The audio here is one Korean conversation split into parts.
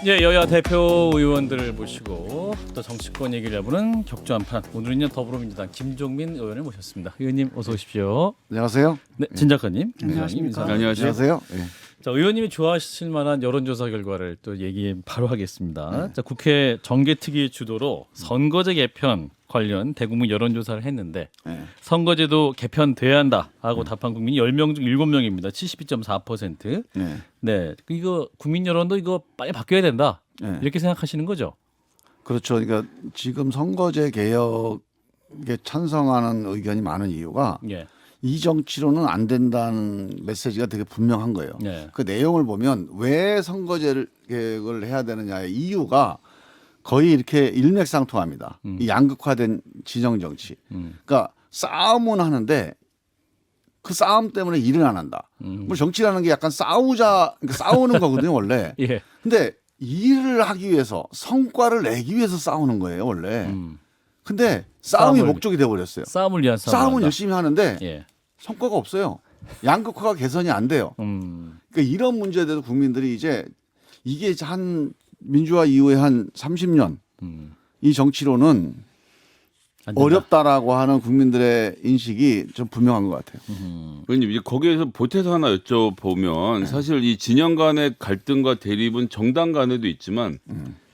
예, 여야 대표 의원들을 모시고 또 정치권 얘기를 해보는 격주 한판. 오늘은요 더불어민주당 김종민 의원을 모셨습니다. 의원님 어서 오십시오. 안녕하세요. 네, 진 작가님, 안녕하십니까. 안녕하세요. 네. 자, 의원님이 좋아하실 만한 여론조사 결과를 또 얘기 바로 하겠습니다. 자, 국회 정개특위 주도로 선거제 개편 관련 대국민 여론조사를 했는데 네. 선거제도 개편돼야 한다 하고 답한 국민이 10명 중 7명입니다. 72.4%. 네. 네, 이거 국민 여론도 이거 빨리 바뀌어야 된다. 네. 이렇게 생각하시는 거죠? 그렇죠. 그러니까 지금 선거제 개혁에 찬성하는 의견이 많은 이유가 예. 이 정치로는 안 된다는 메시지가 되게 분명한 거예요. 네. 그 내용을 보면 왜 선거제 개혁을 해야 되느냐의 이유가 거의 이렇게 일맥상통합니다. 이 양극화된 진영 정치. 그러니까 싸움은 하는데 그 싸움 때문에 일은 안 한다. 뭐 정치라는 게 약간 그러니까 싸우는 거거든요, 원래. 예. 근데 일을 하기 위해서 성과를 내기 위해서 싸우는 거예요, 원래. 근데 싸움이 목적이 돼 버렸어요. 싸움을 위한 싸움은 열심히 하는데 예. 성과가 없어요. 양극화가 개선이 안 돼요. 그러니까 이런 문제에 대해서 국민들이 이제 이게 한 민주화 이후에 한 30년 이 정치로는 안 된다. 어렵다라고 하는 국민들의 인식이 좀 분명한 것 같아요. 의원님, 이제 거기에서 보태서 하나 여쭤보면 사실 이 진영 간의 갈등과 대립은 정당 간에도 있지만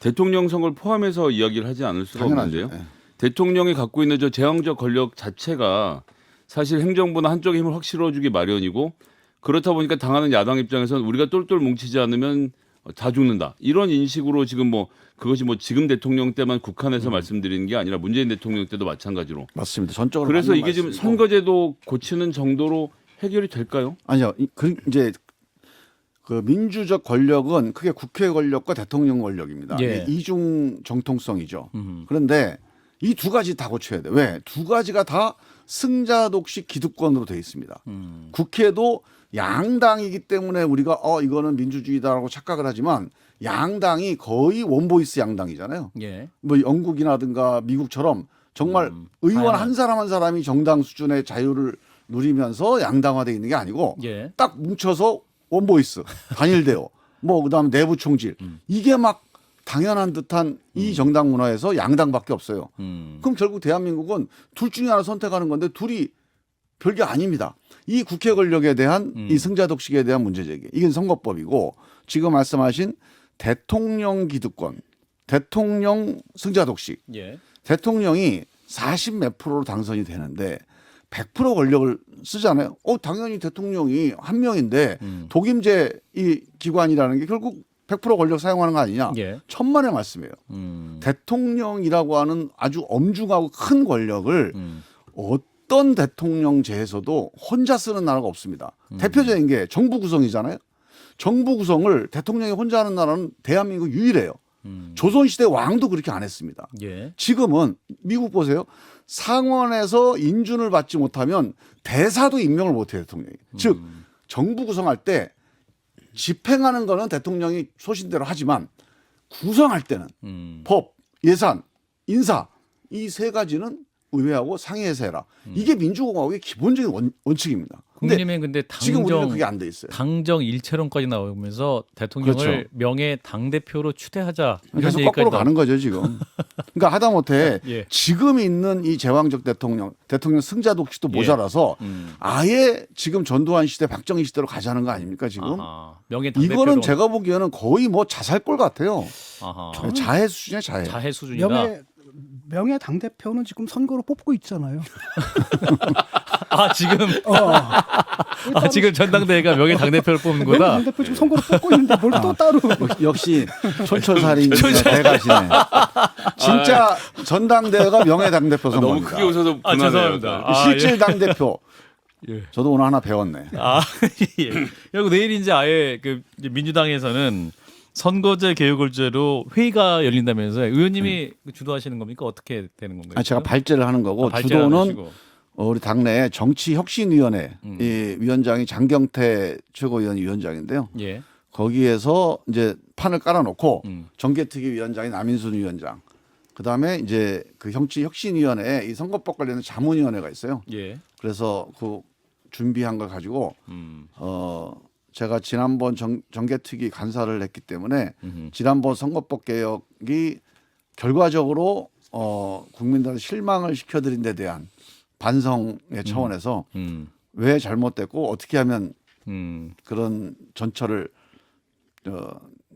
대통령 선거를 포함해서 이야기를 하지 않을 수가 당연하죠. 없는데요. 네. 대통령이 갖고 있는 저 제왕적 권력 자체가 사실 행정부나 한쪽의 힘을 확 실어주기 마련이고 그렇다 보니까 당하는 야당 입장에서는 우리가 똘똘 뭉치지 않으면 다 죽는다. 이런 인식으로 지금 뭐 그것이 뭐 지금 대통령 때만 국한해서 말씀드리는 게 아니라 문재인 대통령 때도 마찬가지로. 맞습니다. 전적으로. 그래서 맞는 이게 지금 말씀이고. 선거제도 고치는 정도로 해결이 될까요? 아니요. 이제 그 민주적 권력은 크게 국회 권력과 대통령 권력입니다. 예. 이중 정통성이죠. 그런데 이 두 가지 다 고쳐야 돼. 왜? 두 가지가 다 승자 독식 기득권으로 되어 있습니다. 국회도 양당이기 때문에 우리가 이거는 민주주의다라고 착각을 하지만 양당이 거의 원보이스 양당이잖아요. 예. 뭐 영국이라든가 미국처럼 정말 의원 다양한. 한 사람 한 사람이 정당 수준의 자유를 누리면서 양당화되어 있는 게 아니고 예. 딱 뭉쳐서 원보이스 단일대요. 뭐 그다음 내부 총질 이게 막 당연한 듯한 이 정당 문화에서 양당밖에 없어요. 그럼 결국 대한민국은 둘 중에 하나 선택하는 건데 둘이 별게 아닙니다. 이 국회 권력에 대한 이 승자 독식에 대한 문제 제기. 이게 선거법이고 지금 말씀하신 대통령 기득권, 대통령 승자 독식. 예. 대통령이 40 몇 프로로 당선이 되는데 100% 권력을 쓰잖아요. 당연히 대통령이 한 명인데 독임제 이 기관이라는 게 결국 100% 권력 사용하는 거 아니냐. 예. 천만의 말씀이에요. 대통령이라고 하는 아주 엄중하고 큰 권력을 어떤 대통령제에서도 혼자 쓰는 나라가 없습니다. 대표적인 게 정부 구성이잖아요. 정부 구성을 대통령이 혼자 하는 나라는 대한민국 유일해요. 조선시대 왕도 그렇게 안 했습니다. 예. 지금은 미국 보세요. 상원에서 인준을 받지 못하면 대사도 임명을 못해요, 대통령이. 즉 정부 구성할 때 집행하는 거는 대통령이 소신대로 하지만 구성할 때는 법, 예산, 인사 이 세 가지는 의회하고 상의해서 해라. 이게 민주공화국의 기본적인 원칙입니다. 국민의힘은 근데 지금 우리는 당정 그게 안 돼 있어요. 당정 일체론까지 나오면서 대통령을 그렇죠. 명예 당 대표로 추대하자 이런 계속 얘기까지 거꾸로 가는 거죠 지금. 그러니까 하다못해 예. 지금 있는 이 제왕적 대통령 승자 독식도 예. 모자라서 아예 지금 전두환 시대 박정희 시대로 가자는 거 아닙니까 지금? 아하. 명예 당 이거는 대표로. 제가 보기에는 거의 뭐 자살골 같아요. 아하. 자해 수준이야 자해. 자해 수준이다. 명예 당 대표는 지금 선거로 뽑고 있잖아요. 아 지금 지금 전당대회가 명예 당 대표를 뽑는 명예 거다. 당 대표 지금 선거로 뽑고 있는데 뭘 또 따로? 역시 촌철살인 대가시네. 진짜 전당대회가 명예 당대표 너무 선거입니다. 크게 웃어서 아, 분하네요. 죄송합니다. 실질 당대표. 예. 저도 오늘 하나 배웠네. 예. 그리고 내일 이제 아예 그 이제 민주당에서는 선거제 개혁을 주제로 회의가 열린다면서요. 의원님이 주도하시는 겁니까? 어떻게 되는 건가요? 제가 발제를 하는 거고 발제를 주도는 하시고. 우리 당내 정치혁신위원회 이 위원장이 장경태 최고위원 위원장인데요. 예. 거기에서 이제 판을 깔아놓고 정개특위 위원장이 남인순 위원장, 그다음에 이제 그 정치혁신위원회 이 선거법 관련된 자문위원회가 있어요. 예. 그래서 그 준비한 걸 가지고 제가 지난번 정개특위 간사를 했기 때문에 지난번 선거법 개혁이 결과적으로 국민들한테 실망을 시켜드린 데 대한 반성의 차원에서 왜 잘못됐고 어떻게 하면 그런 전철을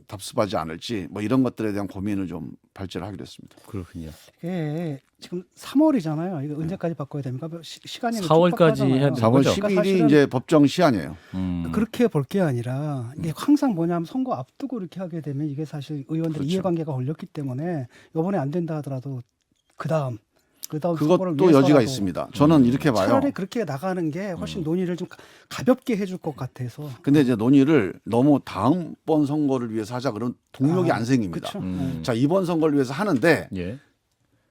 답습하지 않을지 뭐 이런 것들에 대한 고민을 좀 발제를 하기로 했습니다. 그렇군요. 이게 지금 3월이잖아요. 이거 언제까지 바꿔야 됩니까? 시간이 4월까지 해야 되는 4월 거죠? 10일이 사실은 이제 법정 시한이에요. 그렇게 볼 게 아니라 이게 항상 뭐냐면 선거 앞두고 이렇게 하게 되면 이게 사실 의원들 그렇죠. 이해관계가 걸렸기 때문에 이번에 안 된다 하더라도 그다음 선거를 그것도 위해서라도 여지가 있습니다. 저는 이렇게 봐요. 차라리 그렇게 나가는 게 훨씬 논의를 좀 가볍게 해줄 것 같아서. 근데 이제 논의를 너무 다음번 선거를 위해서 하자 그러면 동력이 안 생깁니다. 그쵸? 자, 이번 선거를 위해서 하는데 예.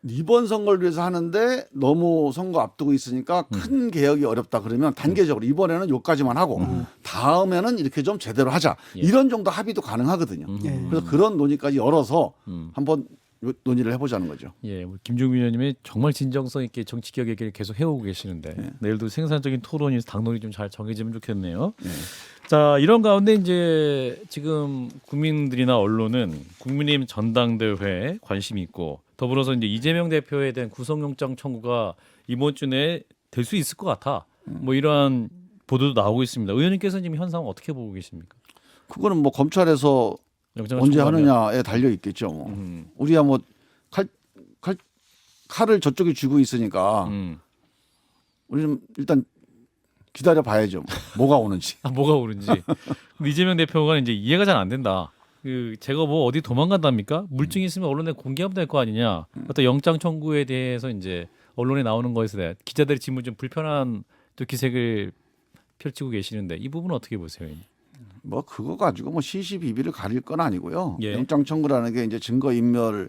이번 선거를 위해서 하는데 너무 선거 앞두고 있으니까 큰 개혁이 어렵다 그러면 단계적으로 이번에는 요까지만 하고 다음에는 이렇게 좀 제대로 하자. 예. 이런 정도 합의도 가능하거든요. 예. 그래서 그런 논의까지 열어서 한번 논의를 해보자는 거죠. 예, 우리 김종민 의원님이 정말 진정성 있게 정치 개혁 얘기를 계속 해오고 계시는데 내일도 생산적인 토론이 당론이 좀 잘 정해지면 좋겠네요. 자, 이런 가운데 이제 지금 국민들이나 언론은 국민의힘 전당대회에 관심이 있고 더불어서 이제 이재명 대표에 대한 구속영장 청구가 이번 주 내에 될 수 있을 것 같아. 뭐 이러한 보도도 나오고 있습니다. 의원님께서는 지금 현상 어떻게 보고 계십니까? 그거는 뭐 검찰에서 영장을 언제 청구하면? 하느냐에 달려 있겠죠. 뭐. 우리야 뭐 칼을 저쪽에 쥐고 있으니까 우리는 일단 기다려 봐야죠. 뭐가 오는지. 아, 뭐가 오른지. 근데 이재명 대표가 이제 이해가 잘 안 된다. 그 제가 뭐 어디 도망간답니까? 물증이 있으면 언론에 공개하면 될 거 아니냐. 어떤 영장 청구에 대해서 이제 언론에 나오는 거에서 대해 기자들의 질문 좀 불편한 또 기색을 펼치고 계시는데 이 부분은 어떻게 보세요? 뭐 그거 가지고 뭐 시시비비를 가릴 건 아니고요. 예. 영장 청구라는 게 이제 증거 인멸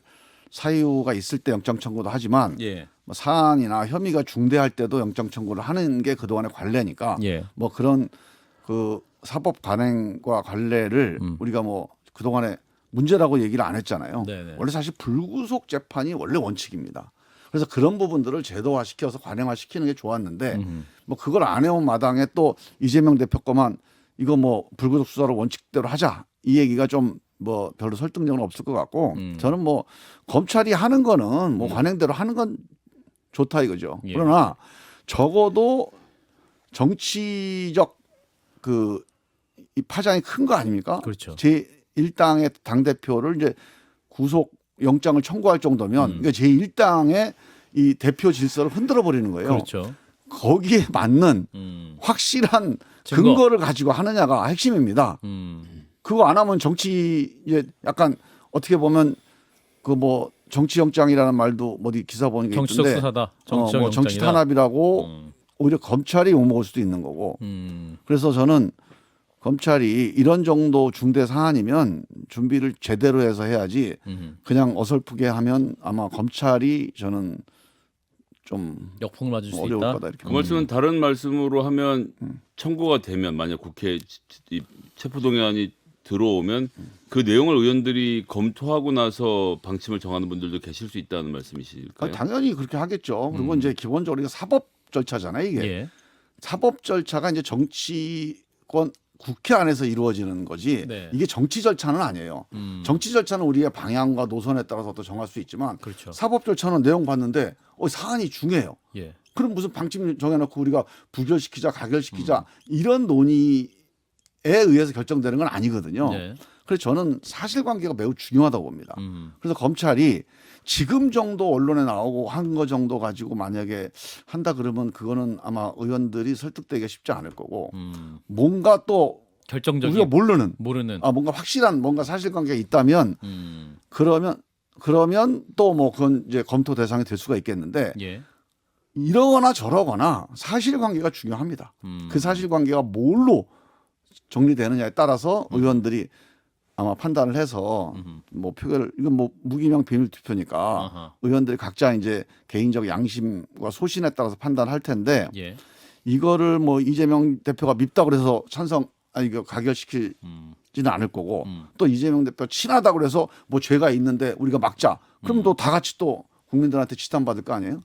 사유가 있을 때 영장 청구도 하지만 예. 뭐 사안이나 혐의가 중대할 때도 영장 청구를 하는 게 그동안의 관례니까 예. 뭐 그런 그 사법 관행과 관례를 우리가 뭐 그동안에 문제라고 얘기를 안 했잖아요. 네네. 원래 사실 불구속 재판이 원래 원칙입니다. 그래서 그런 부분들을 제도화시켜서 관행화시키는 게 좋았는데 뭐 그걸 안 해온 마당에 또 이재명 대표 거만 이거 뭐 불구속 수사로 원칙대로 하자 이 얘기가 좀 뭐 별로 설득력은 없을 것 같고 저는 뭐 검찰이 하는 거는 뭐 관행대로 하는 건 좋다 이거죠. 예. 그러나 적어도 정치적 그 이 파장이 큰 거 아닙니까? 그렇죠. 제 1당의 당 대표를 이제 구속 영장을 청구할 정도면 그러니까 제 1당의 이 대표 질서를 흔들어 버리는 거예요. 그렇죠. 거기에 맞는 확실한 증거. 근거를 가지고 하느냐가 핵심입니다. 그거 안 하면 정치 이제 약간 어떻게 보면 그 뭐 정치 영장이라는 말도 어디 기사 보는 게 정치적 있던데 수사다. 정치적 뭐 정치 영장이다. 탄압이라고 오히려 검찰이 욕먹을 수도 있는 거고. 그래서 저는 검찰이 이런 정도 중대 사안이면 준비를 제대로 해서 해야지 그냥 어설프게 하면 아마 검찰이 저는 좀 역풍을 맞을 수 어려울 있다. 거다 이렇게. 그 말씀은 다른 말씀으로 하면 청구가 되면 만약 국회 이 체포동의안이 들어오면 그 내용을 의원들이 검토하고 나서 방침을 정하는 분들도 계실 수 있다는 말씀이실까요? 당연히 그렇게 하겠죠. 그리고 이제 기본적으로 이게 사법 절차잖아요. 이게 예. 사법 절차가 이제 정치권 국회 안에서 이루어지는 거지 네. 이게 정치 절차는 아니에요. 정치 절차는 우리의 방향과 노선에 따라서 또 정할 수 있지만 그렇죠. 사법 절차는 내용 봤는데 사안이 중요해요. 예. 그럼 무슨 방침 정해놓고 우리가 부결시키자 가결시키자 이런 논의에 의해서 결정되는 건 아니거든요. 네. 그래서 저는 사실관계가 매우 중요하다고 봅니다. 그래서 검찰이 지금 정도 언론에 나오고 한 거 정도 가지고 만약에 한다 그러면 그거는 아마 의원들이 설득되기가 쉽지 않을 거고 뭔가 또 결정적인 우리가 모르는 뭔가 확실한 뭔가 사실관계가 있다면 그러면 또 뭐 그건 이제 검토 대상이 될 수가 있겠는데 예. 이러거나 저러거나 사실관계가 중요합니다. 그 사실관계가 뭘로 정리되느냐에 따라서 의원들이 아마 판단을 해서 뭐 표결 이건 뭐 무기명 비밀 투표니까 아하. 의원들이 각자 이제 개인적 양심과 소신에 따라서 판단할 텐데 예. 이거를 뭐 이재명 대표가 밉다 그래서 이거 가결시키지는 않을 거고 또 이재명 대표 친하다 그래서 뭐 죄가 있는데 우리가 막자 그럼 또 다 같이 또 국민들한테 지탄받을 거 아니에요?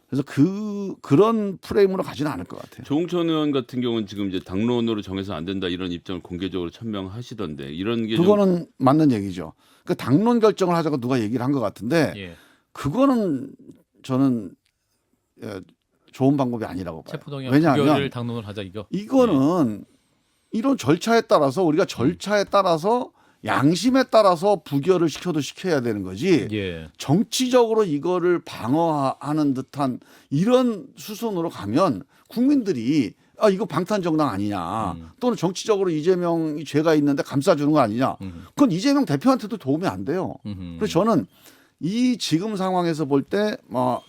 그래서 그런 프레임으로 가지는 않을 것 같아요. 조홍천 의원 같은 경우는 지금 이제 당론으로 정해서 안 된다 이런 입장을 공개적으로 천명하시던데 이런 게 그거는 맞는 얘기죠. 그 당론 결정을 하자고 누가 얘기를 한 것 같은데 예. 그거는 저는 좋은 방법이 아니라고 봐요. 체포동의안 왜냐하면 부결을 당론을 하자 이거. 이거는 이런 절차에 따라서 우리가 절차에 따라서 양심에 따라서 부결을 시켜도 시켜야 되는 거지. 예. 정치적으로 이거를 방어하는 듯한 이런 수순으로 가면 국민들이 이거 방탄정당 아니냐 또는 정치적으로 이재명이 죄가 있는데 감싸주는 거 아니냐 그건 이재명 대표한테도 도움이 안 돼요. 그래서 저는 이 지금 상황에서 볼 때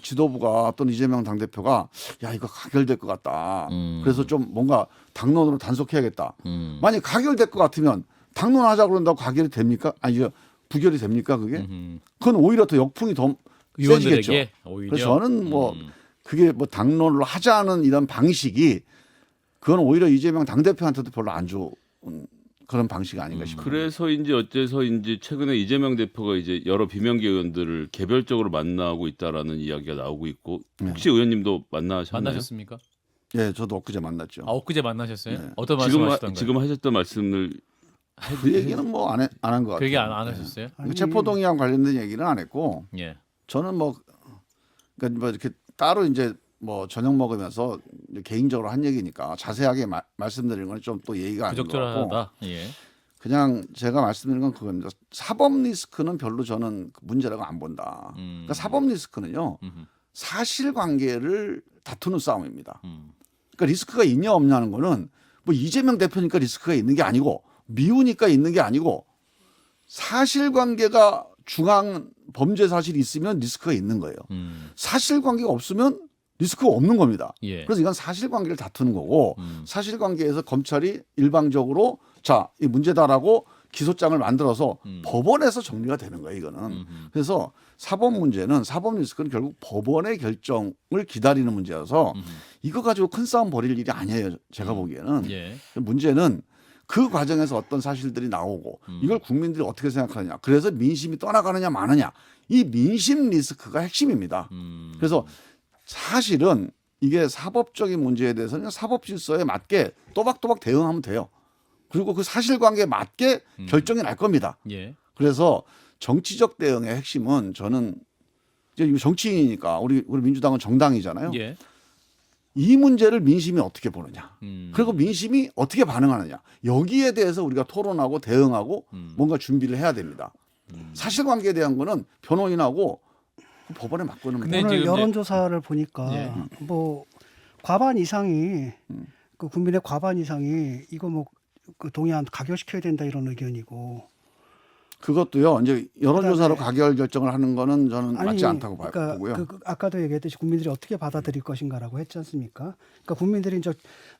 지도부가 또는 이재명 당대표가 야 이거 가결될 것 같다. 그래서 좀 뭔가 당론으로 단속해야겠다. 만약 가결될 것 같으면 당론하자 그런다고 가결이 됩니까? 아니 부결이 됩니까 그게? 그건 오히려 더 역풍이 더 세지겠죠. 의원들에게 오히려. 그래서 저는 그게 당론으로 하자는 이런 방식이 그건 오히려 이재명 당대표한테도 별로 안 좋은 그런 방식이 아닌가 싶어요. 그래서인지 어째서인지 최근에 이재명 대표가 이제 여러 비명계 의원들을 개별적으로 만나고 있다라는 이야기가 나오고 있고 혹시 의원님도 만나셨나요? 만나셨습니까? 예, 저도 엊그제 만났죠. 엊그제 만나셨어요? 네. 어떤 말씀하셨던가요? 지금 하셨던 말씀을 그 얘기는 뭐 안 한 것 같아요. 그 얘기 안 하셨어요? 그 체포동의안 관련된 얘기는 안 했고 예. 저는 그러니까 이렇게 따로 이제 저녁 먹으면서 개인적으로 한 얘기니까 자세하게 말씀드리는 건 좀 또 예의가 아닌 것 같고 부적절하다. 예. 그냥 제가 말씀드리는 건 그겁니다. 사법 리스크는 별로 저는 문제라고 안 본다. 그러니까 사법 리스크는요 사실관계를 다투는 싸움입니다. 그러니까 리스크가 있냐 없냐는 거는 이재명 대표니까 리스크가 있는 게 아니고 미우니까 있는 게 아니고 사실관계가 중앙 범죄 사실이 있으면 리스크가 있는 거예요. 사실관계가 없으면 리스크가 없는 겁니다. 예. 그래서 이건 사실관계를 다투는 거고 사실관계에서 검찰이 일방적으로 이 문제다라고 기소장을 만들어서 법원에서 정리가 되는 거예요. 이거는. 그래서 사법 문제는 사법 리스크는 결국 법원의 결정을 기다리는 문제여서 이거 가지고 큰 싸움 벌일 일이 아니에요. 제가 보기에는. 예. 문제는 그 과정에서 어떤 사실들이 나오고 이걸 국민들이 어떻게 생각하느냐. 그래서 민심이 떠나가느냐 마느냐. 이 민심 리스크가 핵심입니다. 그래서 사실은 이게 사법적인 문제에 대해서는 사법 질서에 맞게 또박또박 대응하면 돼요. 그리고 그 사실관계에 맞게 결정이 날 겁니다. 예. 그래서 정치적 대응의 핵심은 저는 이제 정치인이니까 우리 민주당은 정당이잖아요. 예. 이 문제를 민심이 어떻게 보느냐. 그리고 음. 민심이 어떻게 반응하느냐. 여기에 대해서 우리가 토론하고 대응하고 뭔가 준비를 해야 됩니다. 사실관계에 대한 거는 변호인하고 법원에 맡고는 근데 오늘 지금 여론조사를 보니까 예. 과반 이상이 그 국민의 과반 이상이 이거 그 동의안 가결시켜야 된다 이런 의견이고 그것도요. 이제 여론조사로 그다음에- 가결 결정을 하는 거는 저는 맞지 않다고 그러니까 보고요. 아까도 얘기했듯이 국민들이 어떻게 받아들일 것인가라고 했지 않습니까? 그러니까 국민들이 이제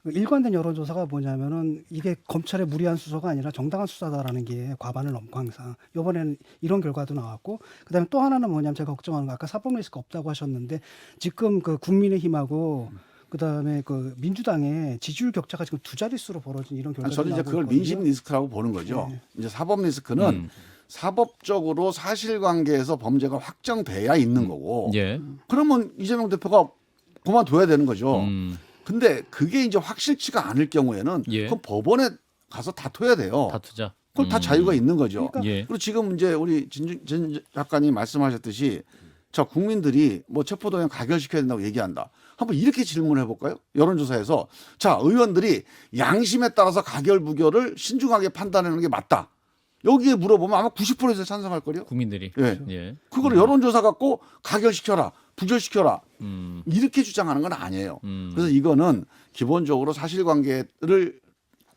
일관된 여론조사가 뭐냐면은 이게 검찰의 무리한 수사가 아니라 정당한 수사다라는 게 과반을 넘고 항상 이번에는 이런 결과도 나왔고 그다음에 또 하나는 뭐냐면 제가 걱정하는 거 아까 사법 리스크 없다고 하셨는데 지금 그 국민의힘하고 그다음에 그 민주당의 지지율 격차가 지금 두 자릿수로 벌어진 이런 결과가 저는 이제 그걸 민심 리스크라고 보는 거죠. 네. 이제 사법 리스크는 사법적으로 사실관계에서 범죄가 확정돼야 있는 거고 예. 그러면 이재명 대표가 그만둬야 되는 거죠. 음. 근데 그게 이제 확실치가 않을 경우에는 예. 그건 법원에 가서 다퉈야 돼요. 다투자. 그걸 다 자유가 있는 거죠. 그러니까 예. 그리고 지금 이제 우리 진 작가님 말씀하셨듯이 자 국민들이 체포동의안 가결시켜야 된다고 얘기한다. 한번 이렇게 질문해 볼까요? 여론조사에서 자 의원들이 양심에 따라서 가결 부결을 신중하게 판단하는 게 맞다. 여기에 물어보면 아마 90%에서 찬성할 거요. 국민들이. 예. 예. 그거를 여론조사 갖고 가결시켜라, 부결시켜라 음. 이렇게 주장하는 건 아니에요. 음. 그래서 이거는 기본적으로 사실관계를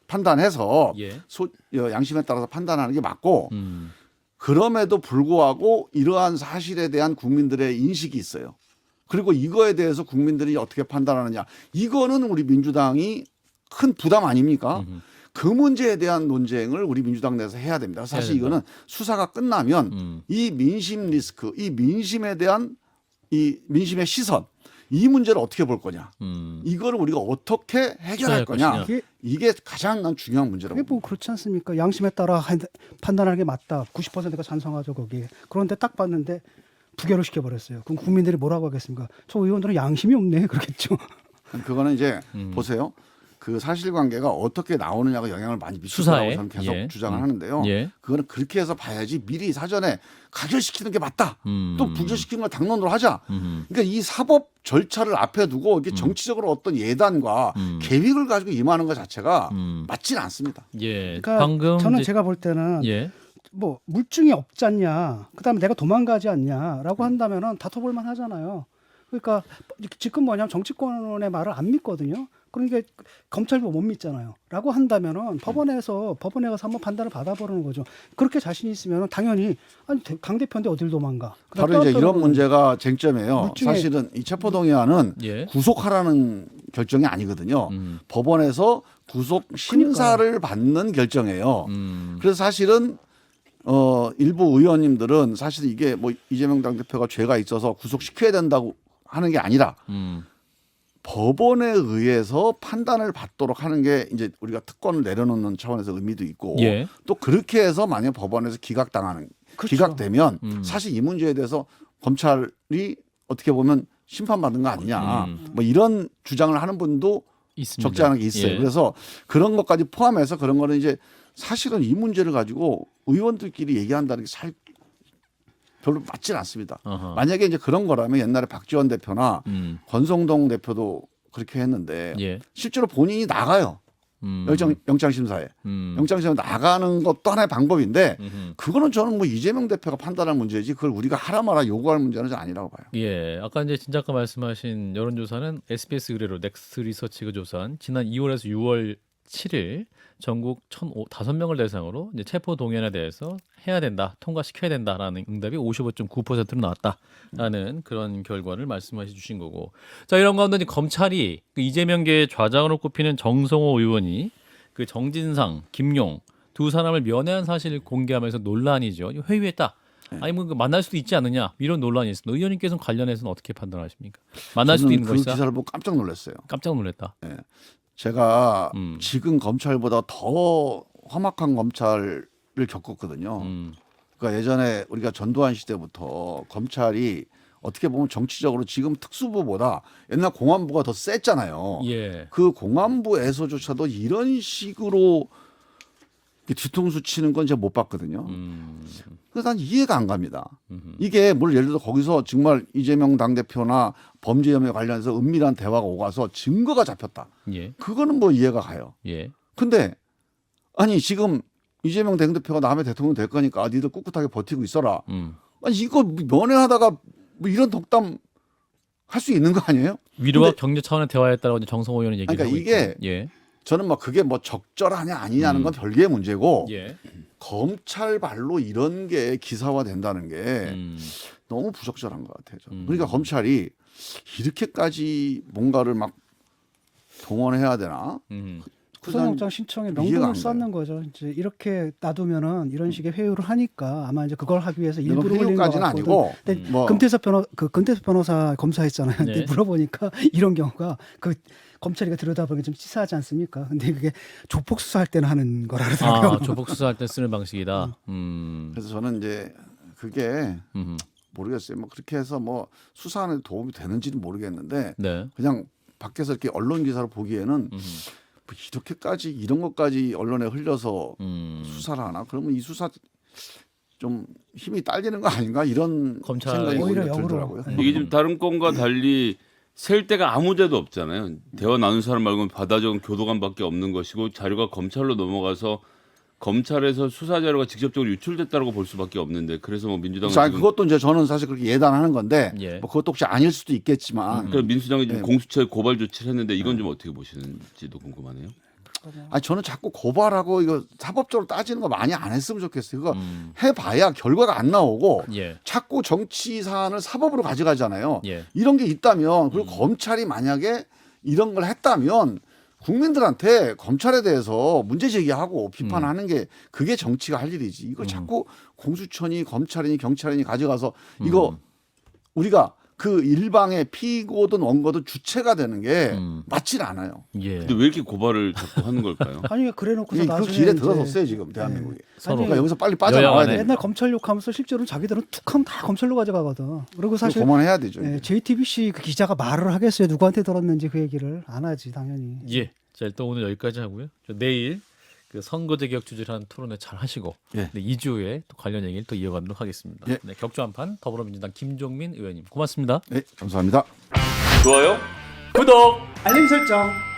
판단해서 예. 양심에 따라서 판단하는 게 맞고 음. 그럼에도 불구하고 이러한 사실에 대한 국민들의 인식이 있어요. 그리고 이거에 대해서 국민들이 어떻게 판단하느냐. 이거는 우리 민주당이 큰 부담 아닙니까? 그 문제에 대한 논쟁을 우리 민주당 내에서 해야 됩니다. 사실 이거는 수사가 끝나면 이 민심 리스크, 이 민심에 대한 이 민심의 시선, 이 문제를 어떻게 볼 거냐. 이거를 우리가 어떻게 해결할 거냐. 이게 가장 난 중요한 문제라고. 그게 그렇지 않습니까? 양심에 따라 판단하는 게 맞다. 90%가 찬성하죠 거기에. 그런데 딱 봤는데 부결을 시켜버렸어요. 그럼 국민들이 뭐라고 하겠습니까? 저 의원들은 양심이 없네 그러겠죠. 그거는 이제 보세요. 그 사실관계가 어떻게 나오느냐가 영향을 많이 미친다고 수사에? 저는 계속 예. 주장을 하는데요. 예. 그거는 그렇게 해서 봐야지 미리 사전에 가결시키는 게 맞다. 음. 또 부결시키는 걸 당론으로 하자. 그러니까 이 사법 절차를 앞에 두고 이게 정치적으로 어떤 예단과 계획을 가지고 임하는 것 자체가 맞지는 않습니다. 예. 그러니까 방금 저는 이제- 제가 볼 때는 예. 뭐 물증이 없지 않냐, 그다음에 내가 도망가지 않냐라고 한다면은 다퉈볼만 하잖아요. 그러니까 지금 뭐냐면 정치권의 말을 안 믿거든요. 그러니까 검찰도 못 믿잖아요. 라고 한다면은 법원에 가서 한번 판단을 받아보는 거죠. 그렇게 자신 있으면 당연히 아니 강 대표인데 어딜 도망가. 바로 이제 이런 문제가 쟁점이에요. 물증에- 사실은 이 체포동의안은 예. 구속하라는 결정이 아니거든요. 법원에서 구속 심사를 받는 결정이에요. 그래서 사실은 일부 의원님들은 사실 이게 뭐 이재명 당대표가 죄가 있어서 구속시켜야 된다고 하는 게 아니라 법원에 의해서 판단을 받도록 하는 게 이제 우리가 특권을 내려놓는 차원에서 의미도 있고 예. 또 그렇게 해서 만약 법원에서 그렇죠. 기각되면 사실 이 문제에 대해서 검찰이 어떻게 보면 심판받는 거 아니냐 뭐 이런 주장을 하는 분도 있습니다. 적지 않게 있어요. 예. 그래서 그런 것까지 포함해서 그런 거는 이제 사실은 이 문제를 가지고 의원들끼리 얘기한다는 게 별로 맞지는 않습니다. 어허. 만약에 이제 그런 거라면 옛날에 박지원 대표나 권성동 대표도 그렇게 했는데 예. 실제로 본인이 나가요. 영장심사에. 영장심사에 나가는 것도 하나의 방법인데 그거는 저는 뭐 이재명 대표가 판단할 문제지 그걸 우리가 하라 마라 요구할 문제는 좀 아니라고 봐요. 예, 아까 이제 진작가 말씀하신 여론조사는 SBS 의뢰로 넥스트 리서치가 조사한 지난 2월에서 6월 7일 전국 1,005명을 대상으로 이제 체포 동의안에 대해서 해야 된다, 통과시켜야 된다라는 응답이 55.9%로 나왔다라는 그런 결과를 말씀해 주신 거고, 자 이런 가운데 이제 검찰이 그 이재명계의 좌장으로 꼽히는 정성호 의원이 그 정진상, 김용 두 사람을 면회한 사실을 공개하면서 논란이죠. 회유했다. 아니 뭐 만날 수도 있지 않느냐 이런 논란이 있습니다. 의원님께서는 관련해서는 어떻게 판단하십니까? 만날 수도 저는 있는 그 것이다. 기사를 보고 깜짝 놀랐어요. 깜짝 놀랐다. 제가 지금 검찰보다 더 험악한 검찰을 겪었거든요. 그러니까 예전에 우리가 전두환 시대부터 검찰이 어떻게 보면 정치적으로 지금 특수부보다 옛날 공안부가 더 셌잖아요. 예. 그 공안부에서조차도 이런 식으로 뒤통수 치는 건 제가 못 봤거든요. 그래서 난 이해가 안 갑니다. 이게 뭘 예를 들어 거기서 정말 이재명 당대표나 범죄 혐의 관련해서 은밀한 대화가 오가서 증거가 잡혔다. 예. 그거는 뭐 이해가 가요. 예. 근데 아니 지금 이재명 당대표가 다음에 대통령 될 거니까 니들 꿋꿋하게 버티고 있어라. 아니 이거 면회하다가 뭐 이런 덕담 할 수 있는 거 아니에요? 위로와 근데- 격려 차원의 대화였다라고 이제 정성호 의원은 얘기를 그러니까 하고 이게 있고. 예. 저는 뭐 그게 뭐 적절하냐 아니냐는 건 별개의 문제고 예. 검찰 발로 이런 게 기사화 된다는 게 너무 부적절한 것 같아요. 저는. 그러니까 검찰이 이렇게까지 뭔가를 막 동원해야 되나? 구속영장 신청에 이해가 명분을 안 쌓는 거죠. 이제 이렇게 놔두면은 이런 식의 회유를 하니까 아마 이제 그걸 하기 위해서 이건 일부러 올린 것 회유까지는 같거든. 아니고 근데 뭐 금태섭 변호사 검사했잖아요. 근데 네. 물어보니까 이런 경우가 그 검찰이가 들여다보기 좀 치사하지 않습니까? 근데 그게 조폭 수사할 때는 하는 거라 그러더라고요. 아, 조폭 수사할 때 쓰는 방식이다. 그래서 저는 이제 그게 모르겠어요. 뭐 그렇게 해서 뭐 수사하는 데 도움이 되는지는 모르겠는데 네. 그냥 밖에서 이렇게 언론 기사를 보기에는 뭐 이렇게까지 이런 것까지 언론에 흘려서 수사를 하나? 그러면 이 수사 좀 힘이 딸리는 거 아닌가 이런 검찰 생각이 오히려 오히려 역으로. 들더라고요. 네. 이게 좀 다른 건과 달리 셀 데가 아무 데도 없잖아요. 대화 나눈 사람 말고는 받아 적은 교도관밖에 없는 것이고 자료가 검찰로 넘어가서 검찰에서 수사 자료가 직접적으로 유출됐다고 볼 수밖에 없는데 그래서 뭐 민주당은 자, 지금 그것도 이제 저는 사실 그렇게 예단하는 건데 예. 뭐 그것도 혹시 아닐 수도 있겠지만 그래서 민주당이 지금 네. 공수처에 고발 조치를 했는데 이건 좀 어떻게 보시는지도 궁금하네요. 아니 저는 자꾸 고발하고 이거 사법적으로 따지는 거 많이 안 했으면 좋겠어요. 그거 해봐야 결과가 안 나오고 예. 자꾸 정치 사안을 사법으로 가져가잖아요. 예. 이런 게 있다면 그리고 검찰이 만약에 이런 걸 했다면 국민들한테 검찰에 대해서 문제 제기하고 비판하는 게 그게 정치가 할 일이지. 이걸 자꾸 공수처니 검찰이니 경찰이니 가져가서 이거 우리가 그 일방의 피고든 원고든 주체가 되는 게 맞질 않아요. 예. 근데 왜 이렇게 고발을 자꾸 하는 걸까요? 아니 그래놓고서 이게 그 나중에 길에 이제 들어섰어요 지금 대한민국이. 서로. 그러니까 여기서 빨리 빠져나와야 여야간에. 돼. 맨날 검찰욕 하면서 실제로 자기들은 툭하면 다 검찰로 가져가거든. 그리고 사실 그만해야 되죠. 예, JTBC 그 기자가 말을 하겠어요. 누구한테 들었는지 그 얘기를 안 하지 당연히. 예. 자, 일단 오늘 여기까지 하고요. 저 내일 그 선거제 개혁 주제라는 토론회 잘 하시고 예. 네, 2주 후에 또 관련 얘기를 또 이어가도록 하겠습니다. 예. 네, 격주 한판 더불어민주당 김종민 의원님 고맙습니다. 네, 감사합니다. 좋아요? 구독. 알림 설정.